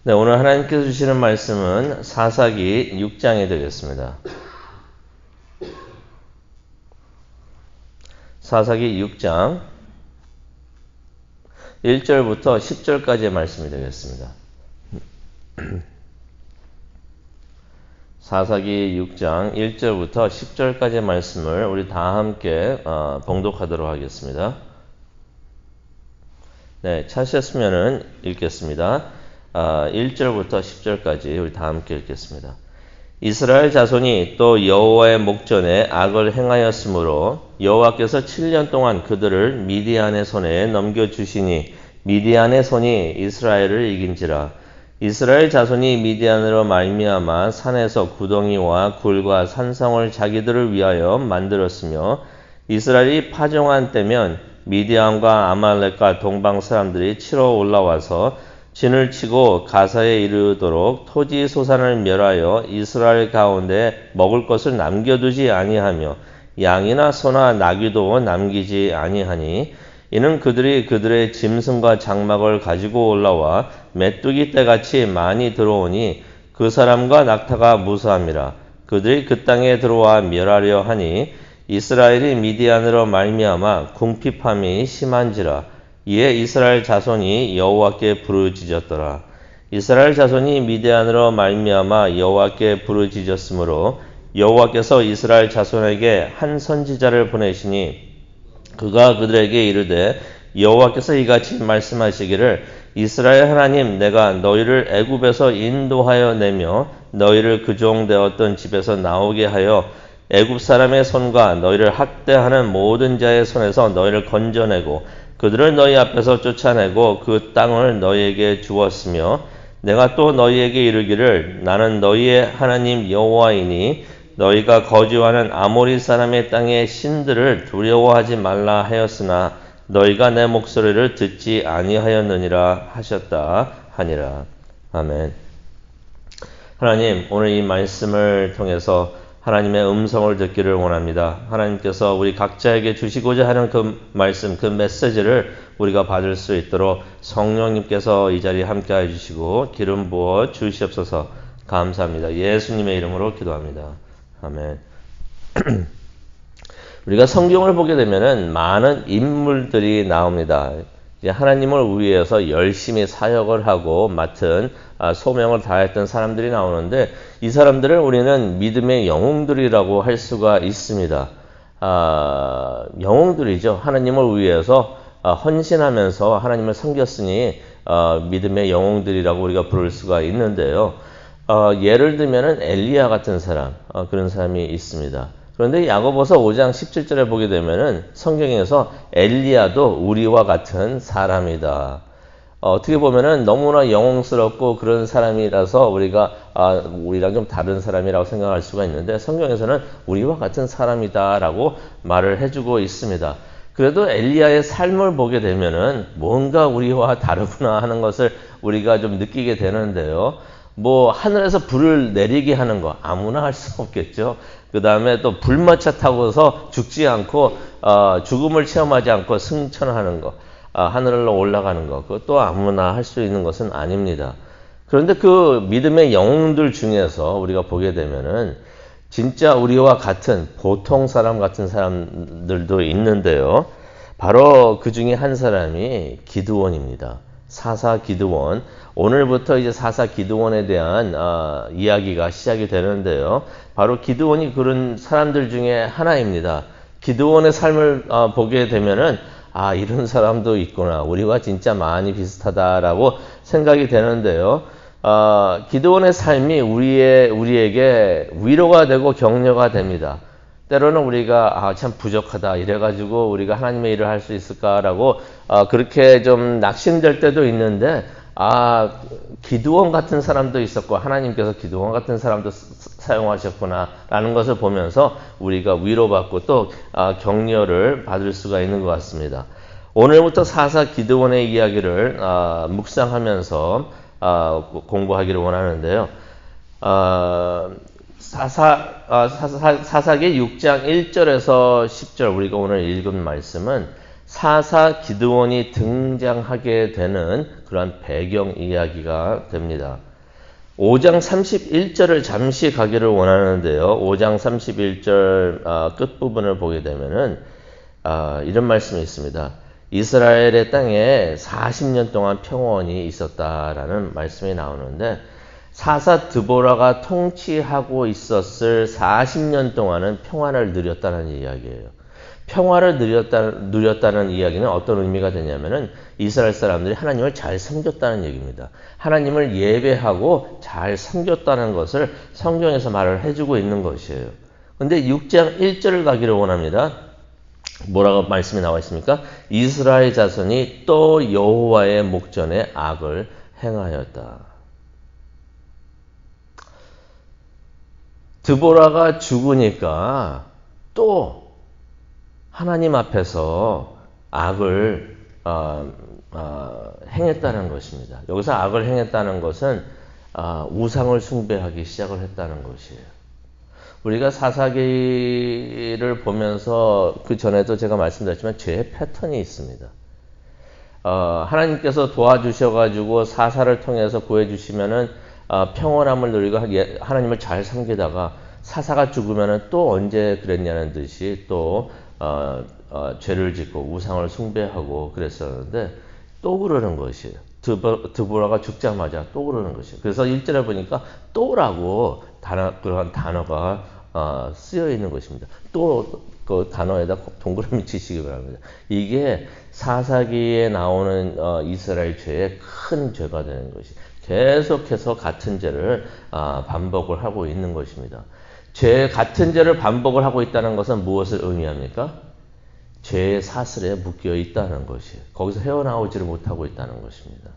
네, 오늘 하나님께서 주시는 말씀은 사사기 6장이 되겠습니다. 사사기 6장 1절부터 10절까지의 말씀이 되겠습니다. 사사기 6장 1절부터 10절까지의 말씀을 우리 다 함께 봉독하도록 하겠습니다. 네, 찾으셨으면 읽겠습니다. 1절부터 10절까지 우리 다 함께 읽겠습니다. 이스라엘 자손이 또 여호와의 목전에 악을 행하였으므로 여호와께서 7년 동안 그들을 미디안의 손에 넘겨주시니 미디안의 손이 이스라엘을 이긴지라. 이스라엘 자손이 미디안으로 말미암아 산에서 구덩이와 굴과 산성을 자기들을 위하여 만들었으며 이스라엘이 파종한 때면 미디안과 아말렉과 동방 사람들이 치러 올라와서 진을 치고 가사에 이르도록 토지 소산을 멸하여 이스라엘 가운데 먹을 것을 남겨두지 아니하며 양이나 소나 나귀도 남기지 아니하니 이는 그들이 그들의 짐승과 장막을 가지고 올라와 메뚜기 떼같이 많이 들어오니 그 사람과 낙타가 무수함이라. 그들이 그 땅에 들어와 멸하려 하니 이스라엘이 미디안으로 말미암아 궁핍함이 심한지라. 이에 이스라엘 자손이 여호와께 부르짖었더라. 이스라엘 자손이 미디안으로 말미암아 여호와께 부르짖었으므로 여호와께서 이스라엘 자손에게 한 선지자를 보내시니 그가 그들에게 이르되 여호와께서 이같이 말씀하시기를 이스라엘 하나님 내가 너희를 애굽에서 인도하여 내며 너희를 그 종 되었던 집에서 나오게 하여 애굽 사람의 손과 너희를 학대하는 모든 자의 손에서 너희를 건져내고 그들을 너희 앞에서 쫓아내고 그 땅을 너희에게 주었으며 내가 또 너희에게 이르기를 나는 너희의 하나님 여호와이니 너희가 거주하는 아모리 사람의 땅의 신들을 두려워하지 말라 하였으나 너희가 내 목소리를 듣지 아니하였느니라 하셨다 하니라. 아멘. 하나님, 오늘 이 말씀을 통해서 하나님의 음성을 듣기를 원합니다. 하나님께서 우리 각자에게 주시고자 하는 그 말씀, 그 메시지를 우리가 받을 수 있도록 성령님께서 이 자리에 함께 해주시고 기름 부어 주시옵소서. 감사합니다. 예수님의 이름으로 기도합니다. 아멘. 우리가 성경을 보게 되면은 많은 인물들이 나옵니다. 이제 하나님을 위해서 열심히 사역을 하고 맡은 소명을 다했던 사람들이 나오는데 이 사람들을 우리는 믿음의 영웅들이라고 할 수가 있습니다. 영웅들이죠. 하나님을 위해서 헌신하면서 하나님을 섬겼으니 믿음의 영웅들이라고 우리가 부를 수가 있는데요. 예를 들면은 엘리야 같은 사람, 그런 사람이 있습니다. 그런데 야고보서 5장 17절에 보게 되면은 성경에서 엘리야도 우리와 같은 사람이다. 어떻게 보면은 너무나 영웅스럽고 그런 사람이라서 우리가 우리랑 좀 다른 사람이라고 생각할 수가 있는데 성경에서는 우리와 같은 사람이다라고 말을 해주고 있습니다. 그래도 엘리야의 삶을 보게 되면은 뭔가 우리와 다르구나 하는 것을 우리가 좀 느끼게 되는데요. 뭐 하늘에서 불을 내리게 하는 거 아무나 할 수 없겠죠. 그 다음에 또 불마차 타고서 죽지 않고 죽음을 체험하지 않고 승천하는 거, 하늘로 올라가는 거, 그것도 아무나 할 수 있는 것은 아닙니다. 그런데 그 믿음의 영웅들 중에서 우리가 보게 되면은 진짜 우리와 같은 보통 사람 같은 사람들도 있는데요. 바로 그 중에 한 사람이 기드온입니다. 사사 기드온. 오늘부터 이제 사사 기드온에 대한 이야기가 시작이 되는데요. 바로 기드온이 그런 사람들 중에 하나입니다. 기드온의 삶을 보게 되면은 이런 사람도 있구나. 우리와 진짜 많이 비슷하다라고 생각이 되는데요. 기드온의 삶이 우리에게 위로가 되고 격려가 됩니다. 때로는 우리가 참 부족하다 이래가지고 우리가 하나님의 일을 할 수 있을까라고 그렇게 좀 낙심될 때도 있는데 기드온 같은 사람도 있었고 하나님께서 기드온 같은 사람도 사용하셨구나 라는 것을 보면서 우리가 위로받고 또 격려를 받을 수가 있는 것 같습니다. 오늘부터 사사 기드온의 이야기를 묵상하면서 공부하기를 원하는데요. 사사기 6장 1절에서 10절 우리가 오늘 읽은 말씀은 사사 기드온이 등장하게 되는 그러한 배경 이야기가 됩니다. 5장 31절을 잠시 가기를 원하는데요. 5장 31절 끝부분을 보게 되면은 이런 말씀이 있습니다. 이스라엘의 땅에 40년 동안 평원이 있었다라는 말씀이 나오는데 사사 드보라가 통치하고 있었을 40년 동안은 평화를 누렸다는 이야기예요. 평화를 누렸다는 이야기는 어떤 의미가 되냐면은 이스라엘 사람들이 하나님을 잘 섬겼다는 얘기입니다. 하나님을 예배하고 잘 섬겼다는 것을 성경에서 말을 해주고 있는 것이에요. 근데 6장 1절을 가기를 원합니다. 뭐라고 말씀이 나와 있습니까? 이스라엘 자손이 또 여호와의 목전에 악을 행하였다. 드보라가 죽으니까 또 하나님 앞에서 악을 행했다는 것입니다. 여기서 악을 행했다는 것은 우상을 숭배하기 시작을 했다는 것이에요. 우리가 사사기를 보면서 그 전에도 제가 말씀드렸지만 죄의 패턴이 있습니다. 하나님께서 도와주셔가지고 사사를 통해서 구해주시면은 평온함을 누리고 하나님을 잘 섬기다가 사사가 죽으면은 또 언제 그랬냐는 듯이 또 죄를 짓고 우상을 숭배하고 그랬었는데 또 그러는 것이에요. 드보라가 죽자마자 또 그러는 것이에요. 그래서 1절에 보니까 또라고 그런 단어가 쓰여 있는 것입니다. 또 그 단어에다 동그라미 치시기 바랍니다. 이게 사사기에 나오는 이스라엘 죄의 큰 죄가 되는 것이 계속해서 같은 죄를 반복을 하고 있는 것입니다. 같은 죄를 반복을 하고 있다는 것은 무엇을 의미합니까? 죄의 사슬에 묶여 있다는 것이에요. 거기서 헤어나오지를 못하고 있다는 것입니다.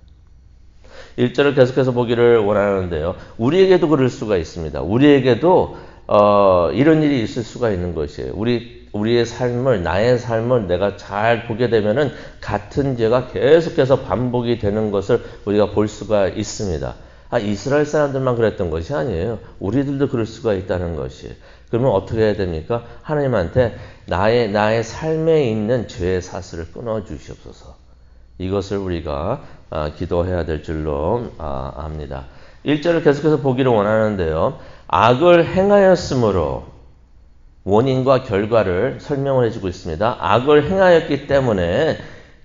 1절을 계속해서 보기를 원하는데요. 우리에게도 그럴 수가 있습니다. 우리에게도 이런 일이 있을 수가 있는 것이에요. 우리의 삶을, 나의 삶을 내가 잘 보게 되면은 같은 죄가 계속해서 반복이 되는 것을 우리가 볼 수가 있습니다. 이스라엘 사람들만 그랬던 것이 아니에요. 우리들도 그럴 수가 있다는 것이에요. 그러면 어떻게 해야 됩니까? 하나님한테 나의 삶에 있는 죄의 사슬을 끊어 주시옵소서. 이것을 우리가 기도해야 될 줄로 압니다. 1절을 계속해서 보기를 원하는데요. 악을 행하였으므로 원인과 결과를 설명을 해주고 있습니다. 악을 행하였기 때문에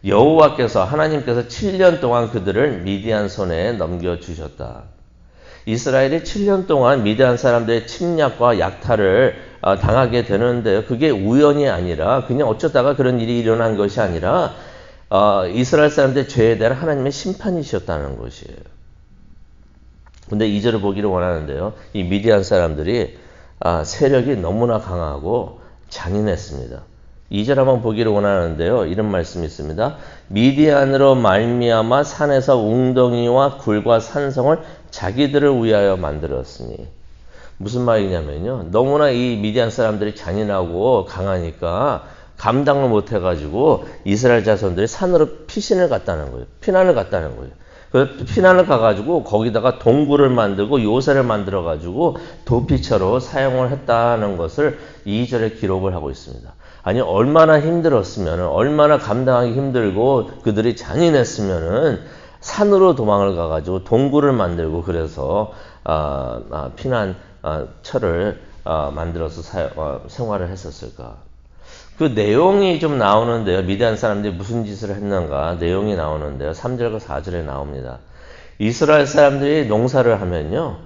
여호와께서 하나님께서 7년 동안 그들을 미디안 손에 넘겨주셨다. 이스라엘이 7년 동안 미디안 사람들의 침략과 약탈을 당하게 되는데요. 그게 우연이 아니라 그냥 어쩌다가 그런 일이 일어난 것이 아니라 이스라엘 사람들의 죄에 대한 하나님의 심판이셨다는 것이에요. 근데 2절을 보기를 원하는데요. 이 미디안 사람들이 세력이 너무나 강하고 잔인했습니다. 2절 한번 보기를 원하는데요. 이런 말씀이 있습니다. 미디안으로 말미암아 산에서 웅덩이와 굴과 산성을 자기들을 위하여 만들었으니. 무슨 말이냐면요. 너무나 이 미디안 사람들이 잔인하고 강하니까 감당을 못해가지고 이스라엘 자손들이 산으로 피신을 갔다는 거예요. 피난을 갔다는 거예요. 그 피난을 가가지고 거기다가 동굴을 만들고 요새를 만들어가지고 도피처로 사용을 했다는 것을 2절에 기록을 하고 있습니다. 아니 얼마나 힘들었으면 얼마나 감당하기 힘들고 그들이 잔인했으면은 산으로 도망을 가가지고 동굴을 만들고 그래서 피난처를 만들어서 생활을 했었을까. 그 내용이 좀 나오는데요. 미디안 사람들이 무슨 짓을 했는가 내용이 나오는데요. 3절과 4절에 나옵니다. 이스라엘 사람들이 농사를 하면요.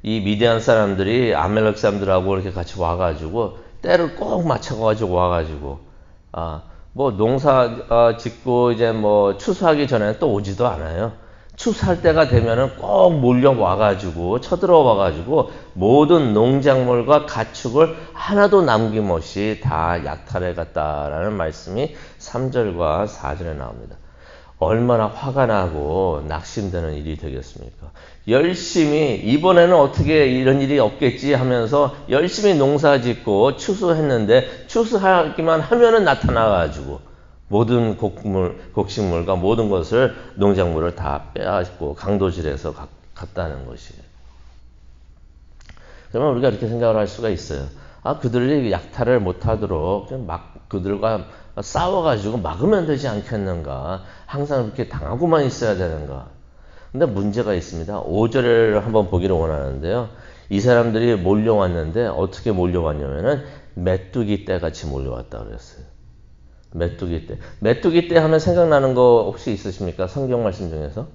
이 미디안 사람들이 아멜렉 사람들하고 이렇게 같이 와가지고 때를 꼭 맞춰가지고 와가지고 뭐 농사 짓고 이제 뭐 추수하기 전에 또 오지도 않아요. 추수할 때가 되면은 꼭 몰려와가지고 쳐들어와가지고 모든 농작물과 가축을 하나도 남김없이 다 약탈해 갔다라는 말씀이 3절과 4절에 나옵니다. 얼마나 화가 나고 낙심되는 일이 되겠습니까? 열심히 이번에는 어떻게 이런 일이 없겠지 하면서 열심히 농사 짓고 추수했는데 추수하기만 하면은 나타나가지고 모든 곡식물과 모든 것을 농작물을 다 빼앗고 강도질해서 갔다는 것이에요. 그러면 우리가 이렇게 생각을 할 수가 있어요. 그들이 약탈을 못하도록 그냥 막 그들과 싸워가지고 막으면 되지 않겠는가? 항상 그렇게 당하고만 있어야 되는가? 근데 문제가 있습니다. 5절을 한번 보기를 원하는데요. 이 사람들이 몰려왔는데 어떻게 몰려왔냐면은 메뚜기 떼 같이 몰려왔다 그랬어요. 메뚜기 떼. 메뚜기 떼 하면 생각나는 거 혹시 있으십니까? 성경 말씀 중에서?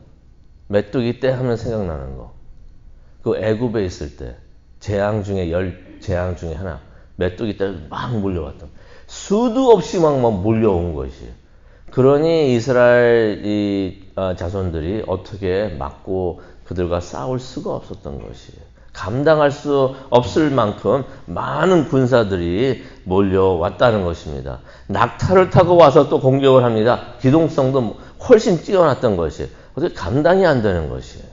메뚜기 떼 하면 생각나는 거. 그 애굽에 있을 때 재앙 중에 재앙 중에 하나. 메뚜기 떼가 막 몰려왔던. 수도 없이 막 몰려온 것이에요. 그러니 이스라엘 자손들이 어떻게 막고 그들과 싸울 수가 없었던 것이에요. 감당할 수 없을 만큼 많은 군사들이 몰려왔다는 것입니다. 낙타를 타고 와서 또 공격을 합니다. 기동성도 훨씬 뛰어났던 것이에요. 어떻게 감당이 안 되는 것이에요.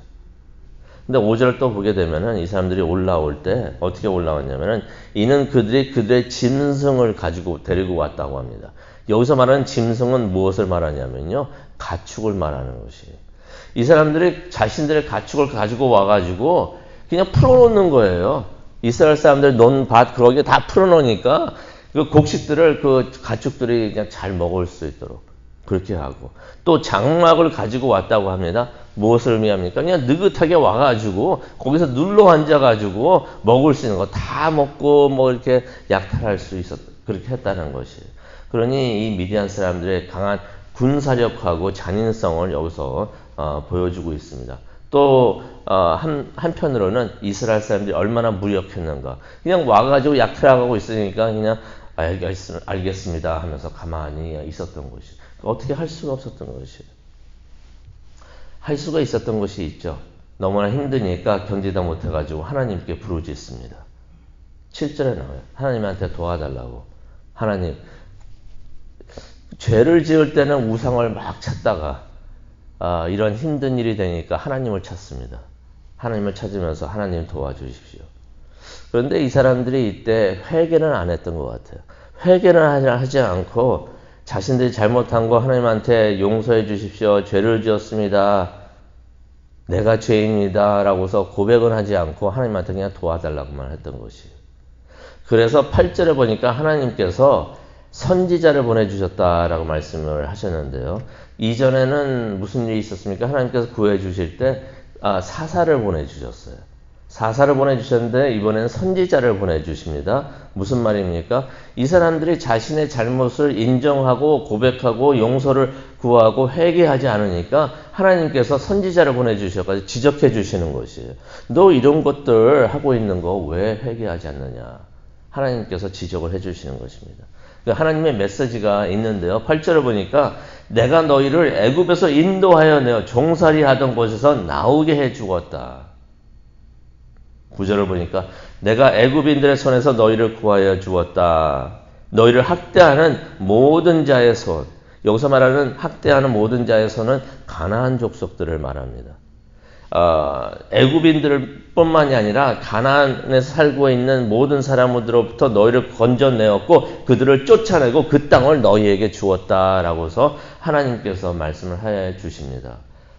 근데 5절을 또 보게 되면은 이 사람들이 올라올 때 어떻게 올라왔냐면은 이는 그들의 짐승을 가지고 데리고 왔다고 합니다. 여기서 말하는 짐승은 무엇을 말하냐면요. 가축을 말하는 것이에요. 이 사람들이 자신들의 가축을 가지고 와가지고 그냥 풀어놓는 거예요. 이스라엘 사람들 논 밭 그런 게 다 풀어놓으니까 그 곡식들을 그 가축들이 그냥 잘 먹을 수 있도록 그렇게 하고 또 장막을 가지고 왔다고 합니다. 무엇을 의미합니까? 그냥 느긋하게 와가지고 거기서 눌러 앉아가지고 먹을 수 있는 거 다 먹고 뭐 이렇게 약탈할 수 그렇게 했다는 것이에요. 그러니 이 미디안 사람들의 강한 군사력하고 잔인성을 여기서 보여주고 있습니다. 또 한편으로는 이스라엘 사람들이 얼마나 무력했는가. 그냥 와가지고 약탈하고 있으니까 그냥 알겠습니다 하면서 가만히 있었던 것이 어떻게 할 수가 없었던 것이에요. 할 수가 있었던 것이 있죠. 너무나 힘드니까 견디다 못해가지고 하나님께 부르짖습니다. 7절에 나와요. 하나님한테 도와달라고. 하나님, 죄를 지을 때는 우상을 막 찾다가 이런 힘든 일이 되니까 하나님을 찾습니다. 하나님을 찾으면서 하나님 도와주십시오. 그런데 이 사람들이 이때 회개는 안 했던 것 같아요. 회개는 하지 않고 자신들이 잘못한 거 하나님한테 용서해 주십시오. 죄를 지었습니다. 내가 죄입니다. 라고서 고백은 하지 않고 하나님한테 그냥 도와달라고만 했던 것이에요. 그래서 8절에 보니까 하나님께서 선지자를 보내주셨다라고 말씀을 하셨는데요. 이전에는 무슨 일이 있었습니까? 하나님께서 구해 주실 때 사사를 보내주셨어요. 사사를 보내주셨는데 이번에는 선지자를 보내주십니다. 무슨 말입니까? 이 사람들이 자신의 잘못을 인정하고 고백하고 용서를 구하고 회개하지 않으니까 하나님께서 선지자를 보내주셔서 지적해 주시는 것이에요. 너 이런 것들 하고 있는 거 왜 회개하지 않느냐? 하나님께서 지적을 해 주시는 것입니다. 하나님의 메시지가 있는데요. 8절을 보니까 내가 너희를 애굽에서 인도하여 내어 종살이 하던 곳에서 나오게 해 주었다. 9절을 보니까 내가 애굽인들의 손에서 너희를 구하여 주었다. 너희를 학대하는 모든 자의 손. 여기서 말하는 학대하는 모든 자의 손은 가나안 족속들을 말합니다. 애굽인들 뿐만이 아니라 가나안에서 살고 있는 모든 사람들로부터 너희를 건져내었고 그들을 쫓아내고 그 땅을 너희에게 주었다라고서 하나님께서 말씀을 해 주십니다.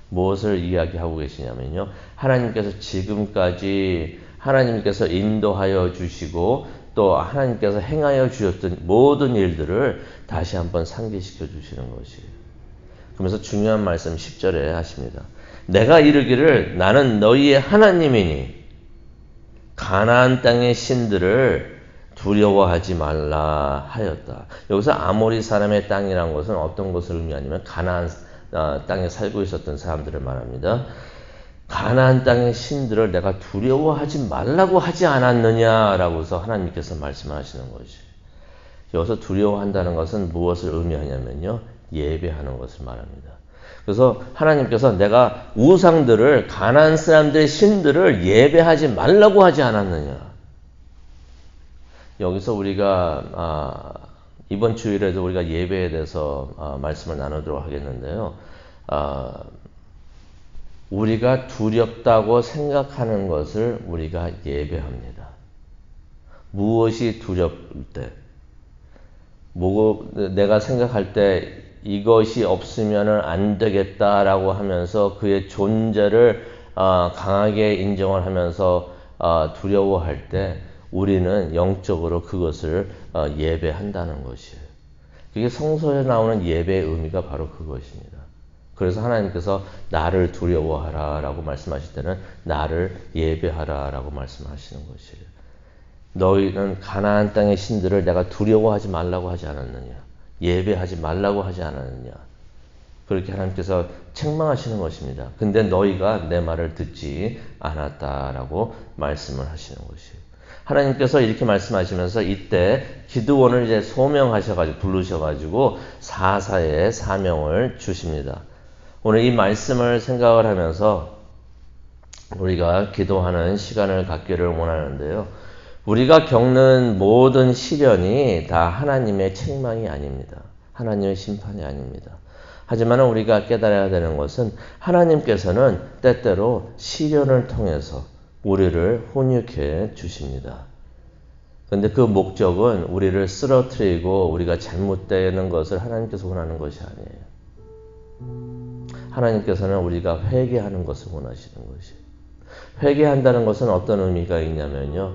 무엇을 이야기하고 계시냐면요. 하나님께서 지금까지 하나님께서 인도하여 주시고 또 하나님께서 행하여 주셨던 모든 일들을 다시 한번 상기시켜 주시는 것이에요. 그러면서 중요한 말씀 10절에 하십니다. 내가 이르기를 나는 너희의 하나님이니 가나안 땅의 신들을 두려워하지 말라 하였다. 여기서 아모리 사람의 땅이라는 것은 어떤 것을 의미하냐면 가나안 땅에 살고 있었던 사람들을 말합니다. 가나안 땅의 신들을 내가 두려워하지 말라고 하지 않았느냐라고서 하나님께서 말씀하시는 것이. 여기서 두려워한다는 것은 무엇을 의미하냐면요. 예배하는 것을 말합니다. 그래서 하나님께서 내가 우상들을 가나안 사람들의 신들을 예배하지 말라고 하지 않았느냐. 여기서 우리가 이번 주일에도 우리가 예배에 대해서 말씀을 나누도록 하겠는데요. 우리가 두렵다고 생각하는 것을 우리가 예배합니다. 무엇이 두렵을 때? 내가 생각할 때 이것이 없으면 안 되겠다라고 하면서 그의 존재를 강하게 인정을 하면서 두려워할 때 우리는 영적으로 그것을 예배한다는 것이에요. 그게 성서에 나오는 예배의 의미가 바로 그것입니다. 그래서 하나님께서 나를 두려워하라 라고 말씀하실 때는 나를 예배하라 라고 말씀하시는 것이에요. 너희는 가나안 땅의 신들을 내가 두려워하지 말라고 하지 않았느냐, 예배하지 말라고 하지 않았느냐, 그렇게 하나님께서 책망하시는 것입니다. 근데 너희가 내 말을 듣지 않았다라고 말씀을 하시는 것이에요. 하나님께서 이렇게 말씀하시면서 이때 기드온을 이제 소명하셔가지고 부르셔가지고 사사의 사명을 주십니다. 오늘 이 말씀을 생각을 하면서 우리가 기도하는 시간을 갖기를 원하는데요. 우리가 겪는 모든 시련이 다 하나님의 책망이 아닙니다. 하나님의 심판이 아닙니다. 하지만 우리가 깨달아야 되는 것은 하나님께서는 때때로 시련을 통해서 우리를 훈육해 주십니다. 그런데 그 목적은 우리를 쓰러뜨리고 우리가 잘못되는 것을 하나님께서 원하는 것이 아니에요. 하나님께서는 우리가 회개하는 것을 원하시는 것이에요. 회개한다는 것은 어떤 의미가 있냐면요.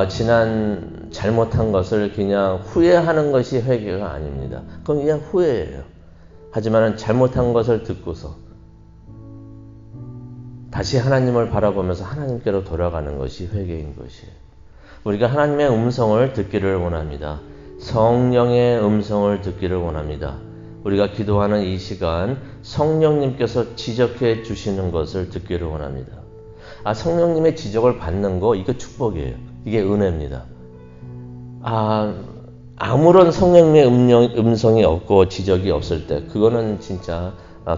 지난 잘못한 것을 그냥 후회하는 것이 회개가 아닙니다. 그건 그냥 후회예요. 하지만 잘못한 것을 듣고서 다시 하나님을 바라보면서 하나님께로 돌아가는 것이 회개인 것이에요. 우리가 하나님의 음성을 듣기를 원합니다. 성령의 음성을 듣기를 원합니다. 우리가 기도하는 이 시간 성령님께서 지적해 주시는 것을 듣기를 원합니다. 성령님의 지적을 받는 거 이거 축복이에요. 이게 은혜입니다. 아무런 성령님의 음성이 없고 지적이 없을 때 그거는 진짜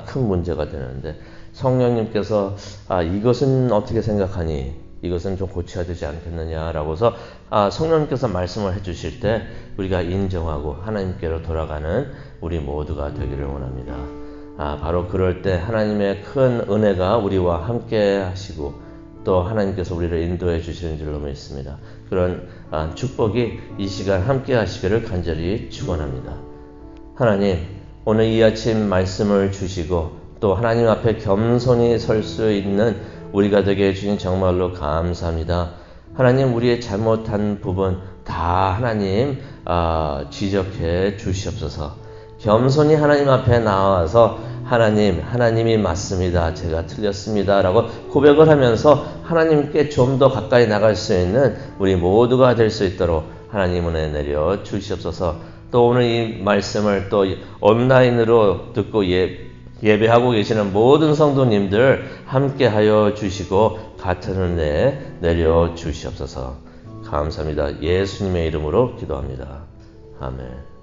큰 문제가 되는데 성령님께서 이것은 어떻게 생각하니? 이것은 좀 고쳐야 되지 않겠느냐라고서 성령님께서 말씀을 해주실 때 우리가 인정하고 하나님께로 돌아가는 우리 모두가 되기를 원합니다. 바로 그럴 때 하나님의 큰 은혜가 우리와 함께 하시고 또 하나님께서 우리를 인도해 주시는 줄로 믿습니다. 그런 축복이 이 시간 함께 하시기를 간절히 축원합니다. 하나님, 오늘 이 아침 말씀을 주시고 또 하나님 앞에 겸손히 설 수 있는 우리가 되게 해주신 정말로 감사합니다. 하나님, 우리의 잘못한 부분 다 하나님 지적해 주시옵소서. 겸손히 하나님 앞에 나와서 하나님이 맞습니다. 제가 틀렸습니다. 라고 고백을 하면서 하나님께 좀 더 가까이 나갈 수 있는 우리 모두가 될 수 있도록 하나님 은혜 내려 주시옵소서. 또 오늘 이 말씀을 또 온라인으로 듣고 예배하고 계시는 모든 성도님들 함께하여 주시고 같은 은혜 내려 주시옵소서. 감사합니다. 예수님의 이름으로 기도합니다. 아멘.